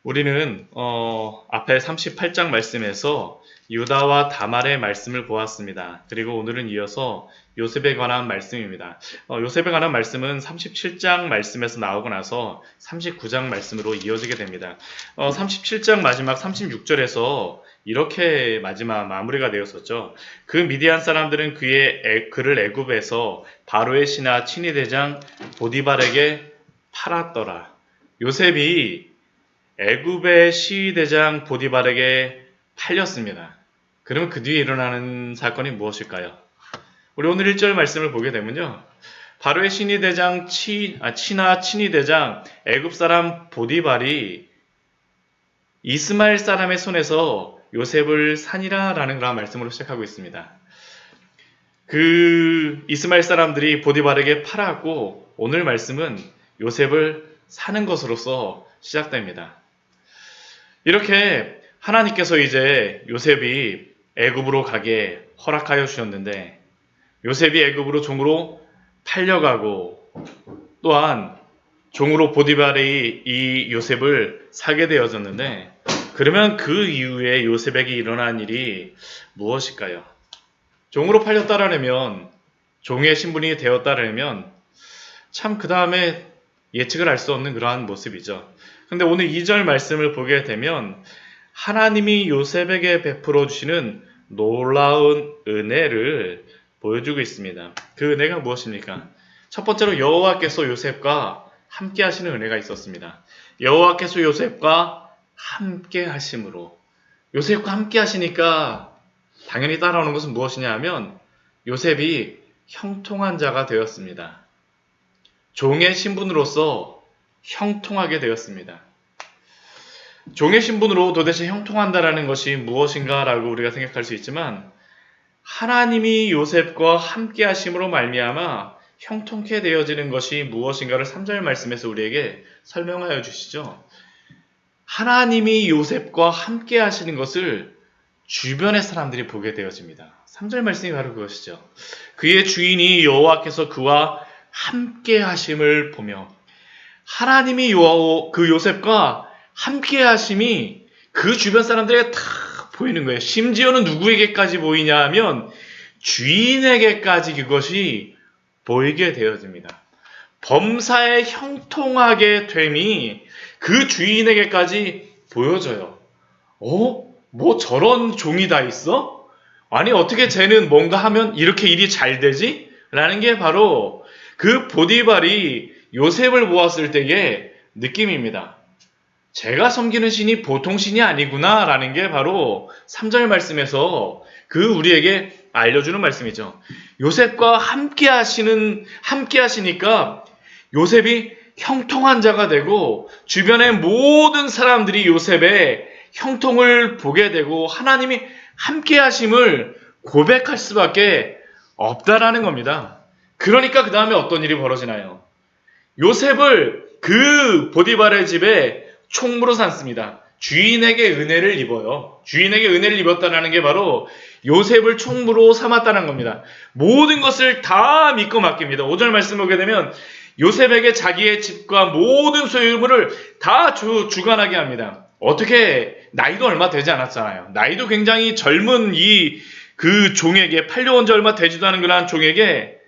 우리는 앞에 38장 말씀에서 유다와 다말의 말씀을 보았습니다. 그리고 오늘은 이어서 요셉에 관한 말씀입니다. 요셉에 관한 말씀은 37장 말씀에서 나오고 나서 39장 말씀으로 이어지게 됩니다. 37장 마지막 36절에서 이렇게 마지막 마무리가 되었었죠. 그 미디안 사람들은 그를 애굽에서 바로의 신하 친위대장 보디발에게 팔았더라. 요셉이 애굽의 시위대장 보디발에게 팔렸습니다. 그러면 그 뒤에 일어나는 사건이 무엇일까요? 우리 오늘 1절 말씀을 보게 되면요. 바로의 시위대장 친하 친위대장 애굽 사람 보디발이 이스마엘 사람의 손에서 요셉을 산이라 라는 그런 말씀으로 시작하고 있습니다. 그 이스마엘 사람들이 보디발에게 팔았고 오늘 말씀은 요셉을 사는 것으로서 시작됩니다. 이렇게 하나님께서 이제 요셉이 애굽으로 가게 허락하여 주셨는데 요셉이 애굽으로 종으로 팔려가고 또한 종으로 보디발이 이 요셉을 사게 되어졌는데 그러면 그 이후에 요셉에게 일어난 일이 무엇일까요? 종으로 팔렸다라면 종의 신분이 되었다라면 참 그 다음에 예측을 할 수 없는 그러한 모습이죠. 근데 오늘 2절 말씀을 보게 되면 하나님이 요셉에게 베풀어 주시는 놀라운 은혜를 보여주고 있습니다. 그 은혜가 무엇입니까? 첫 번째로 여호와께서 요셉과 함께 하시는 은혜가 있었습니다. 여호와께서 요셉과 함께 하심으로 요셉과 함께 하시니까 당연히 따라오는 것은 무엇이냐 하면 요셉이 형통한 자가 되었습니다. 종의 신분으로서 형통하게 되었습니다. 종의 신분으로 도대체 형통한다라는 것이 무엇인가라고 우리가 생각할 수 있지만 하나님이 요셉과 함께 하심으로 말미암아 형통케 되어지는 것이 무엇인가를 3절 말씀에서 우리에게 설명하여 주시죠. 하나님이 요셉과 함께 하시는 것을 주변의 사람들이 보게 되어집니다. 3절 말씀이 바로 그것이죠. 그의 주인이 여호와께서 그와 함께 하심을 보며 하나님이 그 요셉과 함께 하심이 그 주변 사람들에게 다 보이는 거예요. 심지어는 누구에게까지 보이냐 하면 주인에게까지 그것이 보이게 되어집니다. 범사에 형통하게 됨이 그 주인에게까지 보여져요. 뭐 저런 종이 다 있어? 아니 어떻게 쟤는 뭔가 하면 이렇게 일이 잘 되지? 라는 게 바로 그 보디발이 요셉을 보았을 때의 느낌입니다. 제가 섬기는 신이 보통 신이 아니구나 라는 게 바로 3절 말씀에서 그 우리에게 알려주는 말씀이죠. 요셉과 함께 하시니까 요셉이 형통한 자가 되고 주변의 모든 사람들이 요셉의 형통을 보게 되고 하나님이 함께 하심을 고백할 수밖에 없다라는 겁니다. 그러니까 그 다음에 어떤 일이 벌어지나요? 요셉을 그 보디발의 집에 총무로 삼습니다. 주인에게 은혜를 입어요. 주인에게 은혜를 입었다는 게 바로 요셉을 총무로 삼았다는 겁니다. 모든 것을 다 믿고 맡깁니다. 5절 말씀 보게 되면 요셉에게 자기의 집과 모든 소유물을 다 주관하게 합니다. 어떻게 나이도 얼마 되지 않았잖아요. 나이도 굉장히 젊은 그 종에게 팔려온 지 얼마 되지도 않은 그러한 종에게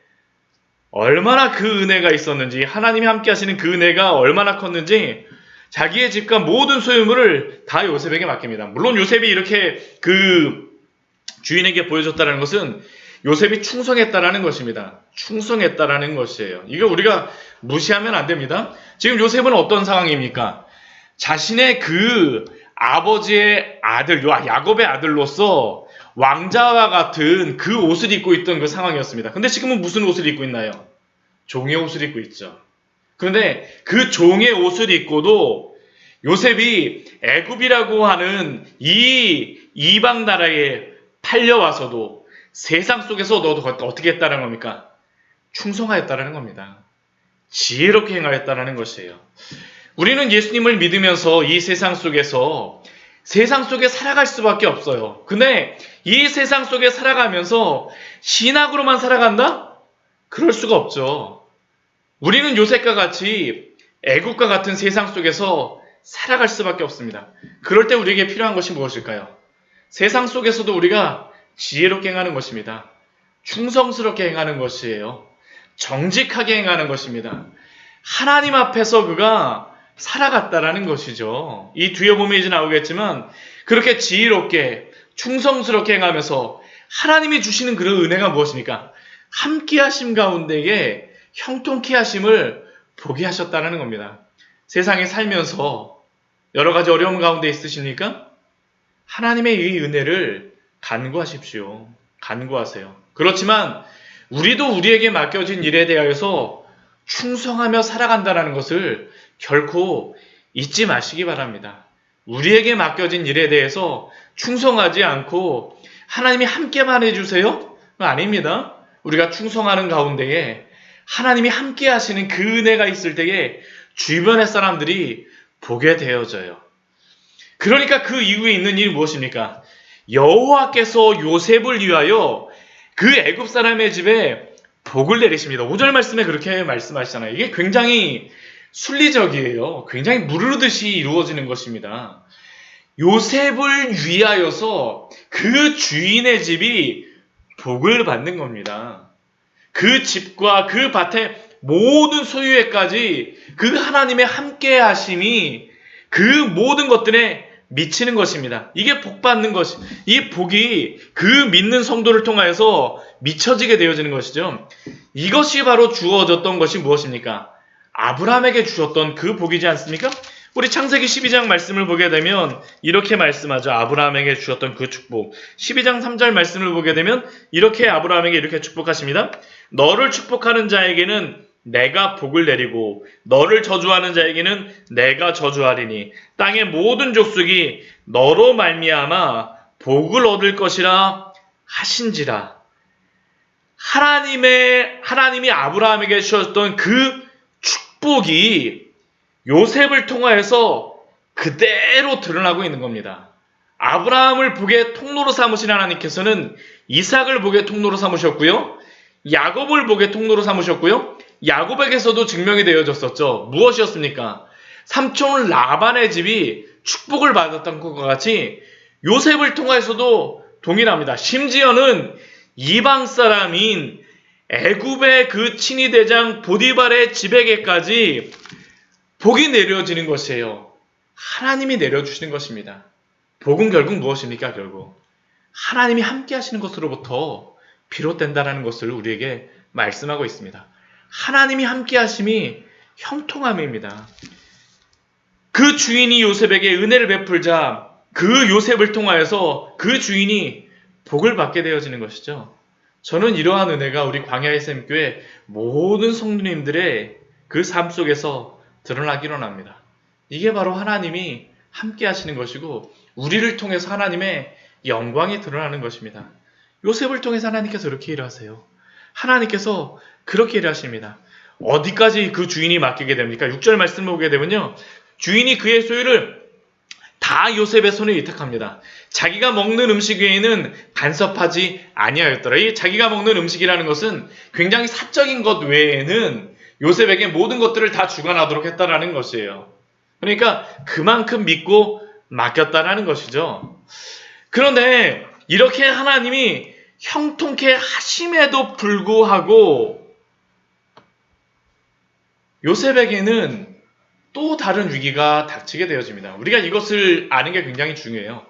얼마나 그 은혜가 있었는지 하나님이 함께 하시는 그 은혜가 얼마나 컸는지 자기의 집과 모든 소유물을 다 요셉에게 맡깁니다. 물론 요셉이 이렇게 그 주인에게 보여줬다는 것은 요셉이 충성했다라는 것입니다. 충성했다라는 것이에요. 이거 우리가 무시하면 안 됩니다. 지금 요셉은 어떤 상황입니까? 자신의 그 아버지의 아들, 야곱의 아들로서 왕자와 같은 그 옷을 입고 있던 그 상황이었습니다. 근데 지금은 무슨 옷을 입고 있나요? 종의 옷을 입고 있죠. 그런데 그 종의 옷을 입고도 요셉이 애굽이라고 하는 이 이방 나라에 팔려와서도 세상 속에서 너도 어떻게 했다는 겁니까? 충성하였다는 겁니다. 지혜롭게 행하였다는 것이에요. 우리는 예수님을 믿으면서 이 세상 속에 살아갈 수밖에 없어요. 근데 이 세상 속에 살아가면서 신학으로만 살아간다? 그럴 수가 없죠. 우리는 요셉과 같이 애국과 같은 세상 속에서 살아갈 수밖에 없습니다. 그럴 때 우리에게 필요한 것이 무엇일까요? 세상 속에서도 우리가 지혜롭게 행하는 것입니다. 충성스럽게 행하는 것이에요. 정직하게 행하는 것입니다. 하나님 앞에서 그가 살아갔다라는 것이죠. 이 뒤에 보면 이제 나오겠지만 그렇게 지혜롭게 충성스럽게 행하면서 하나님이 주시는 그런 은혜가 무엇입니까? 함께 하심 가운데에 형통케 하심을 보게 하셨다는 겁니다. 세상에 살면서 여러 가지 어려움 가운데 있으십니까? 하나님의 이 은혜를 간구하십시오. 간구하세요. 그렇지만 우리도 우리에게 맡겨진 일에 대하여서 충성하며 살아간다는 것을 결코 잊지 마시기 바랍니다. 우리에게 맡겨진 일에 대해서 충성하지 않고 하나님이 함께만 해주세요? 아닙니다. 우리가 충성하는 가운데에 하나님이 함께 하시는 그 은혜가 있을 때에 주변의 사람들이 보게 되어져요. 그러니까 그 이후에 있는 일이 무엇입니까? 여호와께서 요셉을 위하여 그 애굽 사람의 집에 복을 내리십니다. 5절 말씀에 그렇게 말씀하시잖아요. 이게 굉장히 순리적이에요. 굉장히 무르르듯이 이루어지는 것입니다. 요셉을 위하여서 그 주인의 집이 복을 받는 겁니다. 그 집과 그 밭의 모든 소유에까지 그 하나님의 함께 하심이 그 모든 것들에 미치는 것입니다. 이게 복 받는 것이, 이 복이 그 믿는 성도를 통하여서 미쳐지게 되어지는 것이죠. 이것이 바로 주어졌던 것이 무엇입니까? 아브라함에게 주셨던 그 복이지 않습니까? 우리 창세기 12장 말씀을 보게 되면 이렇게 말씀하죠. 아브라함에게 주셨던 그 축복. 12장 3절 말씀을 보게 되면 이렇게 아브라함에게 이렇게 축복하십니다. 너를 축복하는 자에게는 내가 복을 내리고 너를 저주하는 자에게는 내가 저주하리니 땅의 모든 족속이 너로 말미암아 복을 얻을 것이라 하신지라. 하나님이 아브라함에게 주셨던 그 축복이 요셉을 통하여서 그대로 드러나고 있는 겁니다. 아브라함을 복의 통로로 삼으신 하나님께서는 이삭을 복의 통로로 삼으셨고요. 야곱을 복의 통로로 삼으셨고요. 야곱에게서도 증명이 되어졌었죠. 무엇이었습니까? 삼촌 라반의 집이 축복을 받았던 것과 같이 요셉을 통해서도 동일합니다. 심지어는 이방 사람인 애굽의 그 친위대장 보디발의 집에게까지 복이 내려지는 것이에요. 하나님이 내려주시는 것입니다. 복은 결국 무엇입니까? 결국 하나님이 함께 하시는 것으로부터 비롯된다는 것을 우리에게 말씀하고 있습니다. 하나님이 함께 하심이 형통함입니다. 그 주인이 요셉에게 은혜를 베풀자 그 요셉을 통하여서 그 주인이 복을 받게 되어지는 것이죠. 저는 이러한 은혜가 우리 광야의 샘교회 모든 성도님들의 그 삶 속에서 드러나기로 합니다. 이게 바로 하나님이 함께 하시는 것이고 우리를 통해서 하나님의 영광이 드러나는 것입니다. 요셉을 통해서 하나님께서 이렇게 일하세요. 하나님께서 그렇게 일하십니다. 어디까지 그 주인이 맡기게 됩니까? 6절 말씀을 보게 되면요. 주인이 그의 소유를 다 요셉의 손에 위탁합니다. 자기가 먹는 음식 외에는 간섭하지 아니하였더라. 이 자기가 먹는 음식이라는 것은 굉장히 사적인 것 외에는 요셉에게 모든 것들을 다 주관하도록 했다라는 것이에요. 그러니까 그만큼 믿고 맡겼다라는 것이죠. 그런데 이렇게 하나님이 형통케 하심에도 불구하고 요셉에게는 또 다른 위기가 닥치게 되어집니다. 우리가 이것을 아는 게 굉장히 중요해요.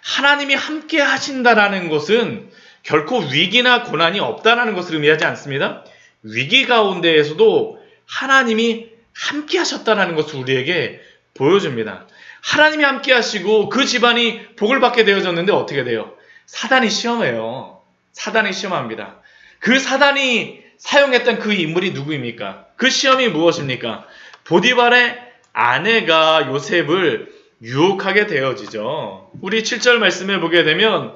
하나님이 함께 하신다라는 것은 결코 위기나 고난이 없다라는 것을 의미하지 않습니다. 위기 가운데에서도 하나님이 함께 하셨다라는 것을 우리에게 보여줍니다. 하나님이 함께 하시고 그 집안이 복을 받게 되어졌는데 어떻게 돼요? 사단이 시험해요. 사단이 시험합니다. 그 사단이 사용했던 그 인물이 누구입니까? 그 시험이 무엇입니까? 보디발의 아내가 요셉을 유혹하게 되어지죠. 우리 7절 말씀에 보게 되면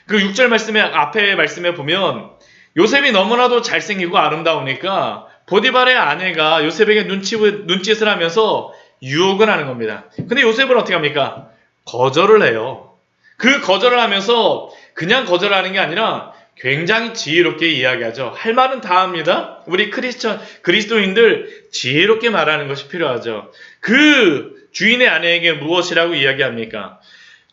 그 6절 말씀에 앞에 말씀에 보면 요셉이 너무나도 잘생기고 아름다우니까 보디발의 아내가 요셉에게 눈짓을 하면서 유혹을 하는 겁니다. 근데 요셉은 어떻게 합니까? 거절을 해요. 그 거절을 하면서 그냥 거절하는 게 아니라 굉장히 지혜롭게 이야기하죠. 할 말은 다 합니다. 우리 그리스도인들 지혜롭게 말하는 것이 필요하죠. 그 주인의 아내에게 무엇이라고 이야기합니까?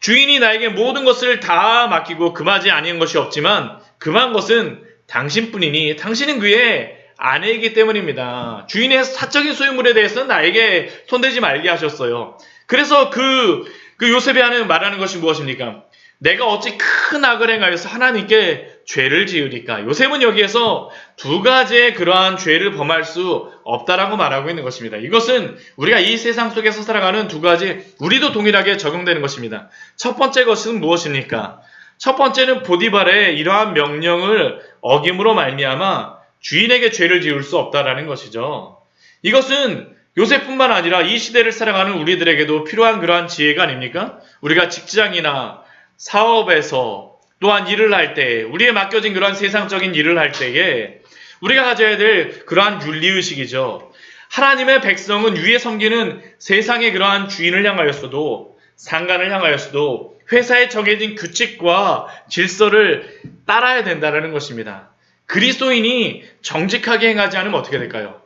주인이 나에게 모든 것을 다 맡기고 금하지 아니한 것이 없지만 금한 것은 당신뿐이니 당신은 그의 아내이기 때문입니다. 주인의 사적인 소유물에 대해서는 나에게 손대지 말게 하셨어요. 그래서 그 요셉이 말하는 것이 무엇입니까? 내가 어찌 큰 악을 행하여서 하나님께 죄를 지으리까? 요셉은 여기에서 두 가지의 그러한 죄를 범할 수 없다라고 말하고 있는 것입니다. 이것은 우리가 이 세상 속에서 살아가는 두 가지, 우리도 동일하게 적용되는 것입니다. 첫 번째 것은 무엇입니까? 첫 번째는 보디발의 이러한 명령을 어김으로 말미암아 주인에게 죄를 지을 수 없다라는 것이죠. 이것은 요셉뿐만 아니라 이 시대를 살아가는 우리들에게도 필요한 그러한 지혜가 아닙니까? 우리가 직장이나 사업에서 또한 일을 할 때, 우리에 맡겨진 그러한 세상적인 일을 할 때에 우리가 가져야 될 그러한 윤리의식이죠. 하나님의 백성은 위에 섬기는 세상의 그러한 주인을 향하여서도, 상관을 향하여서도 회사에 정해진 규칙과 질서를 따라야 된다는 것입니다. 그리스도인이 정직하게 행하지 않으면 어떻게 될까요?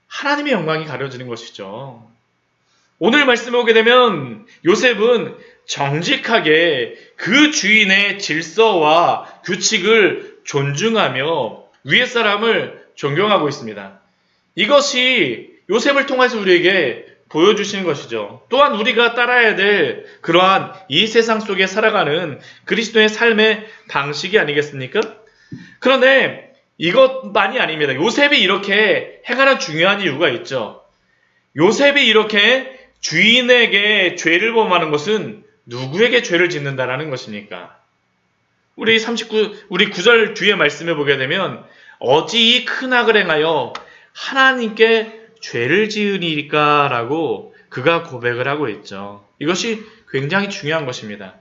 하나님의 영광이 가려지는 것이죠. 오늘 말씀에 오게 되면 요셉은 정직하게 그 주인의 질서와 규칙을 존중하며 위에 사람을 존경하고 있습니다. 이것이 요셉을 통해서 우리에게 보여주시는 것이죠. 또한 우리가 따라야 될 그러한 이 세상 속에 살아가는 그리스도의 삶의 방식이 아니겠습니까? 그런데 이것만이 아닙니다. 요셉이 이렇게 행하는 중요한 이유가 있죠. 요셉이 이렇게 주인에게 죄를 범하는 것은 누구에게 죄를 짓는다라는 것입니까? 우리 9절 뒤에 말씀해 보게 되면 어찌 이 큰 악을 행하여 하나님께 죄를 지으리까 라고 그가 고백을 하고 있죠. 이것이 굉장히 중요한 것입니다.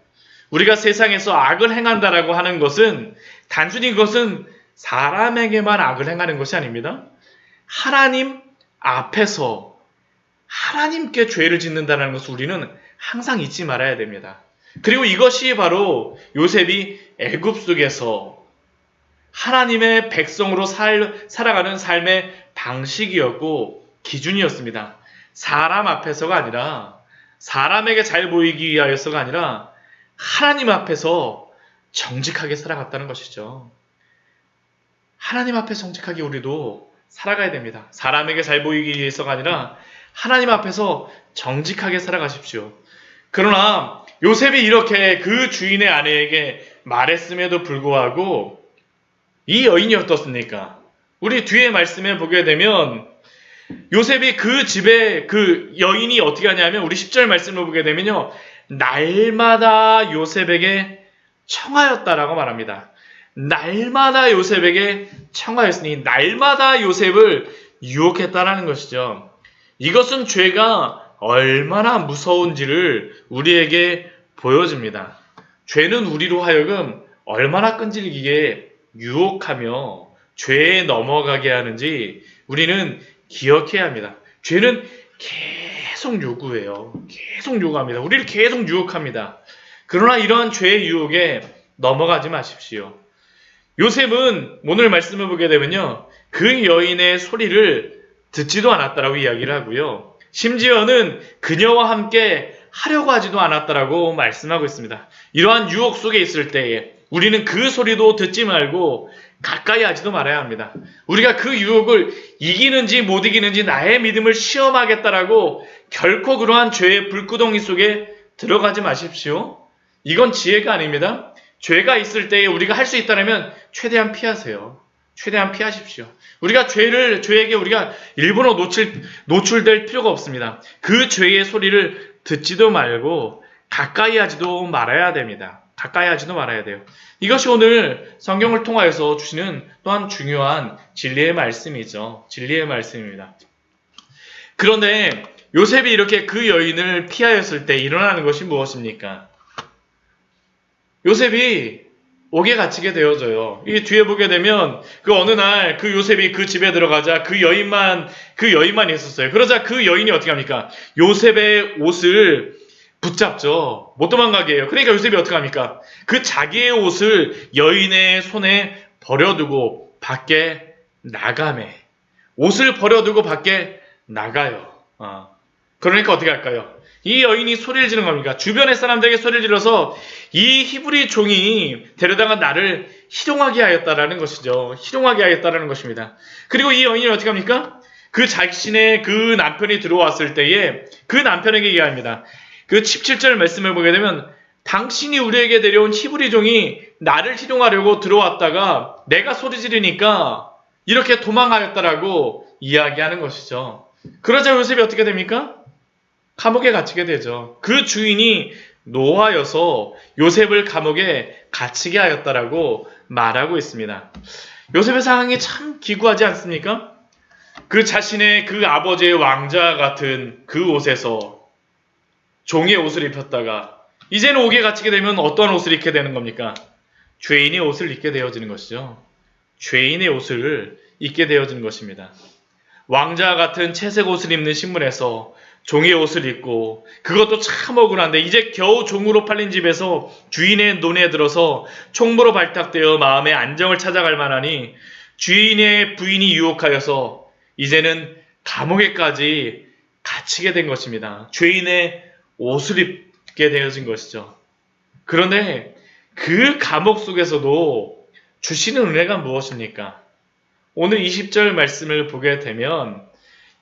우리가 세상에서 악을 행한다라고 하는 것은 단순히 그것은 사람에게만 악을 행하는 것이 아닙니다. 하나님 앞에서 하나님께 죄를 짓는다는 것을 우리는 항상 잊지 말아야 됩니다. 그리고 이것이 바로 요셉이 애굽 속에서 하나님의 백성으로 살아가는 삶의 방식이었고 기준이었습니다. 사람 앞에서가 아니라, 사람에게 잘 보이기 위하여서가 아니라 하나님 앞에서 정직하게 살아갔다는 것이죠. 하나님 앞에 정직하게 우리도 살아가야 됩니다. 사람에게 잘 보이기 위해서가 아니라 하나님 앞에서 정직하게 살아가십시오. 그러나 요셉이 이렇게 그 주인의 아내에게 말했음에도 불구하고 이 여인이 어떻습니까? 우리 뒤에 말씀에 보게 되면 요셉이 그 집에 그 여인이 어떻게 하냐면 우리 10절 말씀을 보게 되면요. 날마다 요셉에게 청하였다라고 말합니다. 날마다 요셉에게 청하였으니 날마다 요셉을 유혹했다라는 것이죠. 이것은 죄가 얼마나 무서운지를 우리에게 보여줍니다. 죄는 우리로 하여금 얼마나 끈질기게 유혹하며 죄에 넘어가게 하는지 우리는 기억해야 합니다. 죄는 계속 요구해요. 계속 요구합니다. 우리를 계속 유혹합니다. 그러나 이러한 죄의 유혹에 넘어가지 마십시오. 요셉은 오늘 말씀을 보게 되면요. 그 여인의 소리를 듣지도 않았다라고 이야기를 하고요. 심지어는 그녀와 함께 하려고 하지도 않았다라고 말씀하고 있습니다. 이러한 유혹 속에 있을 때에 우리는 그 소리도 듣지 말고 가까이 하지도 말아야 합니다. 우리가 그 유혹을 이기는지 못 이기는지 나의 믿음을 시험하겠다라고 결코 그러한 죄의 불구덩이 속에 들어가지 마십시오. 이건 지혜가 아닙니다. 죄가 있을 때에 우리가 할 수 있다면 최대한 피하세요. 최대한 피하십시오. 우리가 죄에게 우리가 일부러 노출될 필요가 없습니다. 그 죄의 소리를 듣지도 말고 가까이 하지도 말아야 됩니다. 가까이 하지도 말아야 돼요. 이것이 오늘 성경을 통하여서 주시는 또한 중요한 진리의 말씀이죠. 진리의 말씀입니다. 그런데 요셉이 이렇게 그 여인을 피하였을 때 일어나는 것이 무엇입니까? 요셉이 옥에 갇히게 되어져요. 이 뒤에 보게 되면 그 어느 날 그 요셉이 그 집에 들어가자 그 여인만 있었어요. 그러자 그 여인이 어떻게 합니까? 요셉의 옷을 붙잡죠. 못 도망가게 해요. 그러니까 요셉이 어떻게 합니까? 그 자기의 옷을 여인의 손에 버려두고 밖에 나가매. 옷을 버려두고 밖에 나가요. 그러니까 어떻게 할까요? 이 여인이 소리를 지르는 겁니까? 주변의 사람들에게 소리를 질러서 이 히브리 종이 데려다가 나를 희롱하게 하였다라는 것이죠. 희롱하게 하였다라는 것입니다. 그리고 이 여인이 어떻게 합니까? 그 자신의 그 남편이 들어왔을 때에 그 남편에게 얘기합니다. 그 17절 말씀을 보게 되면 당신이 우리에게 데려온 히브리 종이 나를 희롱하려고 들어왔다가 내가 소리 지르니까 이렇게 도망하였다라고 이야기하는 것이죠. 그러자 요셉이 어떻게 됩니까? 감옥에 갇히게 되죠. 그 주인이 노하여서 요셉을 감옥에 갇히게 하였다라고 말하고 있습니다. 요셉의 상황이 참 기구하지 않습니까? 그 자신의 그 아버지의 왕자 같은 그 옷에서 종의 옷을 입혔다가 이제는 옥에 갇히게 되면 어떤 옷을 입게 되는 겁니까? 죄인의 옷을 입게 되어지는 것이죠. 죄인의 옷을 입게 되어지는 것입니다. 왕자 같은 채색 옷을 입는 신분에서 종의 옷을 입고 그것도 참 억울한데 이제 겨우 종으로 팔린 집에서 주인의 논에 들어서 총무로 발탁되어 마음의 안정을 찾아갈 만하니 주인의 부인이 유혹하여서 이제는 감옥에까지 갇히게 된 것입니다. 죄인의 옷을 입게 되어진 것이죠. 그런데 그 감옥 속에서도 주시는 은혜가 무엇입니까? 오늘 20절 말씀을 보게 되면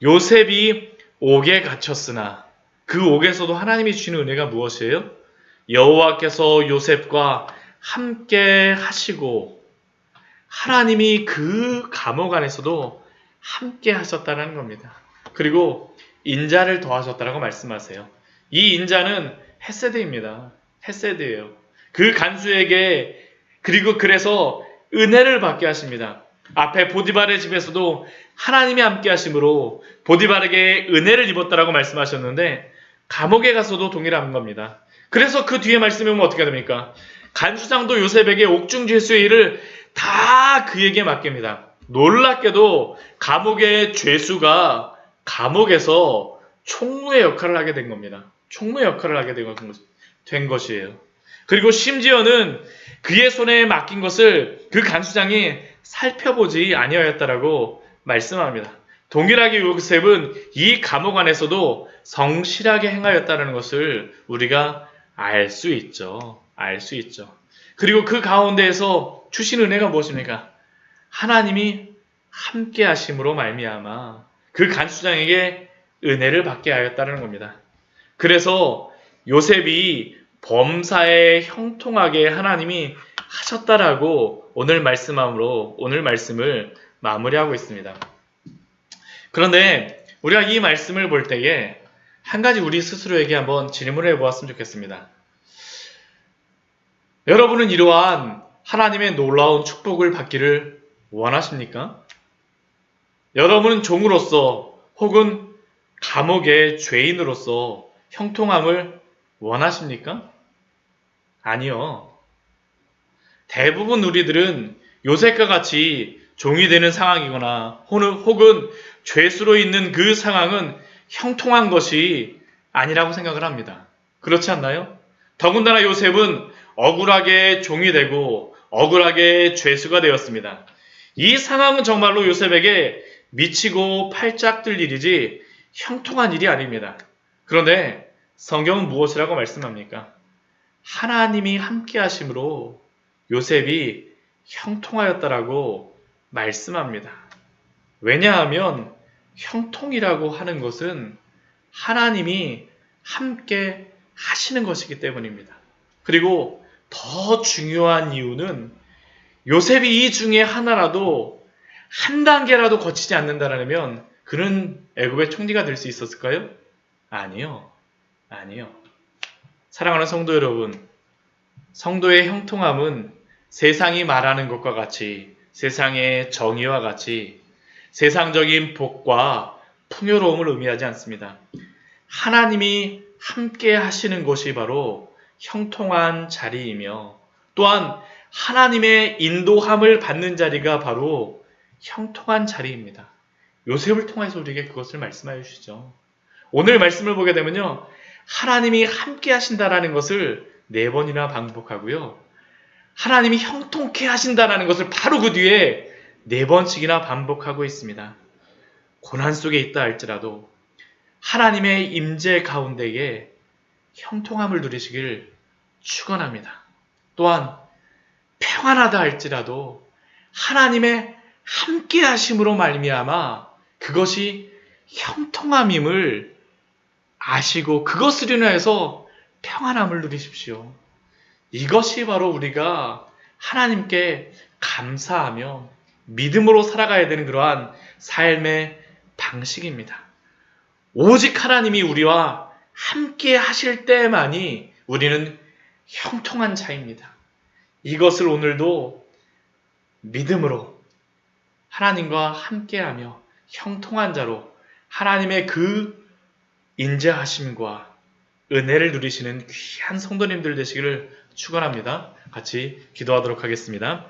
요셉이 옥에 갇혔으나 그 옥에서도 하나님이 주시는 은혜가 무엇이에요? 여호와께서 요셉과 함께 하시고 하나님이 그 감옥 안에서도 함께 하셨다는 겁니다. 그리고 인자를 더하셨다라고 말씀하세요. 이 인자는 헤세드입니다. 헤세드예요. 그 간수에게 그리고 그래서 은혜를 받게 하십니다. 앞에 보디발의 집에서도 하나님이 함께 하심으로 보디발에게 은혜를 입었다라고 말씀하셨는데 감옥에 가서도 동일한 겁니다. 그래서 그 뒤에 말씀에 보면 어떻게 됩니까? 간수장도 요셉에게 옥중죄수의 일을 다 그에게 맡깁니다. 놀랍게도 감옥의 죄수가 감옥에서 총무의 역할을 하게 된 겁니다. 총무의 역할을 하게 된 것이에요. 그리고 심지어는 그의 손에 맡긴 것을 그 간수장이 살펴보지 아니하였다라고 말씀합니다. 동일하게 요셉은 이 감옥 안에서도 성실하게 행하였다는 것을 우리가 알 수 있죠. 알 수 있죠. 그리고 그 가운데에서 주신 은혜가 무엇입니까? 하나님이 함께 하심으로 말미암아 그 간수장에게 은혜를 받게 하였다는 겁니다. 그래서 요셉이 범사에 형통하게 하나님이 하셨다라고 오늘 말씀을 마무리하고 있습니다. 그런데 우리가 이 말씀을 볼 때에 한 가지 우리 스스로에게 한번 질문을 해보았으면 좋겠습니다. 여러분은 이러한 하나님의 놀라운 축복을 받기를 원하십니까? 여러분은 종으로서 혹은 감옥의 죄인으로서 형통함을 원하십니까? 아니요. 대부분 우리들은 요셉과 같이 종이 되는 상황이거나 혹은 죄수로 있는 그 상황은 형통한 것이 아니라고 생각을 합니다. 그렇지 않나요? 더군다나 요셉은 억울하게 종이 되고 억울하게 죄수가 되었습니다. 이 상황은 정말로 요셉에게 미치고 팔짝 뜰 일이지 형통한 일이 아닙니다. 그런데 성경은 무엇이라고 말씀합니까? 하나님이 함께 하심으로 요셉이 형통하였다라고 말씀합니다. 왜냐하면 형통이라고 하는 것은 하나님이 함께 하시는 것이기 때문입니다. 그리고 더 중요한 이유는 요셉이 이 중에 하나라도 한 단계라도 거치지 않는다면 그는 애굽의 총리가 될 수 있었을까요? 아니요. 사랑하는 성도 여러분, 성도의 형통함은 세상이 말하는 것과 같이 세상의 정의와 같이 세상적인 복과 풍요로움을 의미하지 않습니다. 하나님이 함께 하시는 것이 바로 형통한 자리이며 또한 하나님의 인도함을 받는 자리가 바로 형통한 자리입니다. 요셉을 통해서 우리에게 그것을 말씀하여 주시죠. 오늘 말씀을 보게 되면요. 하나님이 함께 하신다라는 것을 4번이나 반복하고요. 하나님이 형통케 하신다라는 것을 바로 그 뒤에 4번씩이나 반복하고 있습니다. 고난 속에 있다 할지라도 하나님의 임재 가운데에 형통함을 누리시길 축원합니다. 또한 평안하다 할지라도 하나님의 함께 하심으로 말미암아 그것이 형통함임을 아시고 그것을 인하여서 평안함을 누리십시오. 이것이 바로 우리가 하나님께 감사하며 믿음으로 살아가야 되는 그러한 삶의 방식입니다. 오직 하나님이 우리와 함께 하실 때만이 우리는 형통한 자입니다. 이것을 오늘도 믿음으로 하나님과 함께하며 형통한 자로 하나님의 그 인자하심과 은혜를 누리시는 귀한 성도님들 되시기를 축원합니다. 같이 기도하도록 하겠습니다.